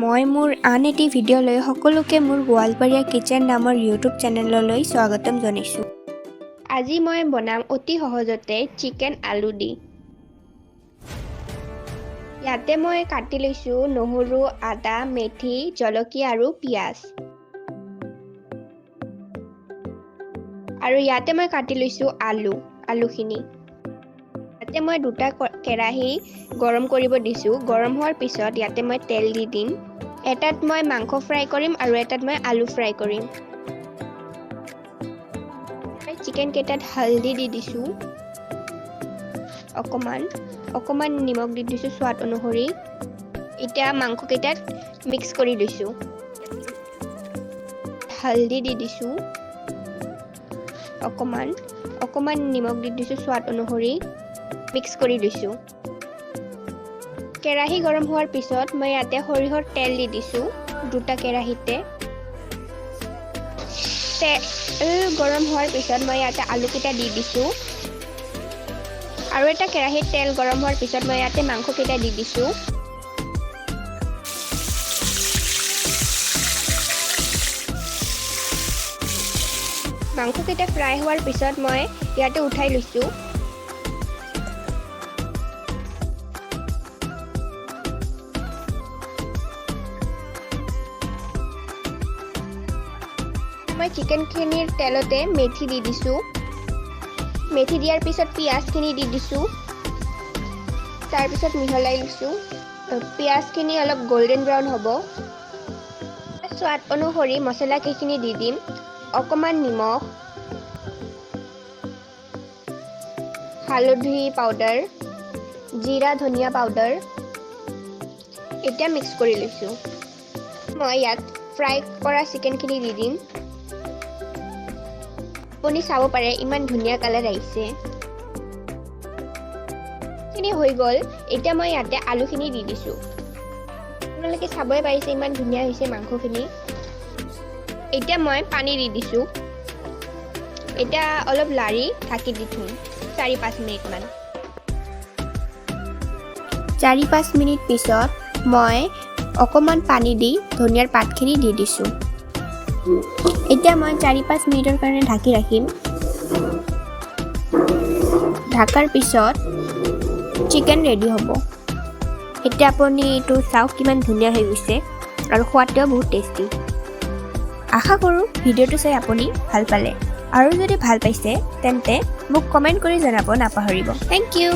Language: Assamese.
মই মোৰ আন এটি ভিডিঅ' লৈ সকলোকে মোৰ গোৱালপাৰীয়া কিচেন নামৰ ইউটিউব চেনেললৈ স্বাগতম জনাইছোঁ। আজি মই বনাম অতি সহজতে চিকেন আলু দি। ইয়াতে মই কাটি লৈছোঁ নহৰু, আদা, মেথি, জলকীয়া আৰু পিঁয়াজ। আৰু ইয়াতে মই কাটি লৈছোঁ আলুখিনি। ইয়াতে মই দুটা কেৰাহী গৰম কৰিব দিছোঁ। গৰম হোৱাৰ পিছত ইয়াতে মই তেল দি দিম। এটাত মই মাংস ফ্ৰাই কৰিম আৰু এটাত মই আলু ফ্ৰাই কৰিম। চিকেন কেইটাত হালধি দি দিছোঁ। অকমান নিমখ দি দিছোঁ সোৱাদ অনুসৰি। এতিয়া মাংস কেইটাত মিক্স কৰি লৈছোঁ। হালধি দি দিছোঁ। অকমান নিমখ দি দিছোঁ সোৱাদ অনুসৰি। মিক্স কৰি লৈছোঁ। কেৰাহী গৰম হোৱাৰ পিছত মই ইয়াতে সৰিয়হৰ তেল দি দিছোঁ দুটা কেৰাহীতে। তেল গৰম হোৱাৰ পিছত মই ইয়াতে আলুকেইটা দি দিছোঁ। আৰু এটা কেৰাহীত তেল গৰম হোৱাৰ পিছত মই ইয়াতে মাংসকেইটা দি দিছোঁ। মাংসকেইটা ফ্ৰাই হোৱাৰ পিছত মই ইয়াতে উঠাই লৈছোঁ। মই চিকেনখিনিৰ তেলতে মেথি দি দিছোঁ। মেথি দিয়াৰ পিছত পিঁয়াজখিনি দি দিছোঁ। তাৰপিছত মিহলাই লৈছোঁ। পিঁয়াজখিনি অলপ গল্ডেন ব্ৰাউন হ'ব। সোৱাদ অনুসৰি মছলাকেইখিনি দি দিম। অকমান নিমখ, হালধি পাউডাৰ, জিৰা ধনিয়া পাউডাৰ। এতিয়া মিক্স কৰি লৈছোঁ। মই ইয়াত ফ্ৰাই কৰা চিকেনখিনি দি দিম। আপুনি চাব পাৰে ইমান ধুনীয়া কালাৰ আহিছে। খিনি হৈ গ'ল। এতিয়া মই ইয়াতে আলুখিনি দি দিছোঁ। আপোনালোকে চাবই পাৰিছে ইমান ধুনীয়া হৈছে মাংসখিনি। এতিয়া মই পানী দি দিছোঁ। এতিয়া অলপ লাৰি ঢাকি দি থ'ম 4-5 মিনিটমান। 4-5 মিনিট পিছত মই অকমান পানী দি ধনিয়াৰ পাতখিনি দি দিছোঁ। এতিয়া মই 4-5 মিনিটৰ কাৰণে ঢাকি ৰাখিম। ঢাকাৰ পিছত চিকেন ৰেডি হ'ব। এতিয়া আপুনি এইটো চাওক কিমান ধুনীয়া হৈ গৈছে আৰু সোৱাদটোও বহুত টেষ্টি। আশা কৰোঁ ভিডিঅ'টো চাই আপুনি ভাল পালে। আৰু যদি ভাল পাইছে তেন্তে মোক কমেণ্ট কৰি জনাব নাপাহৰিব। Thank U.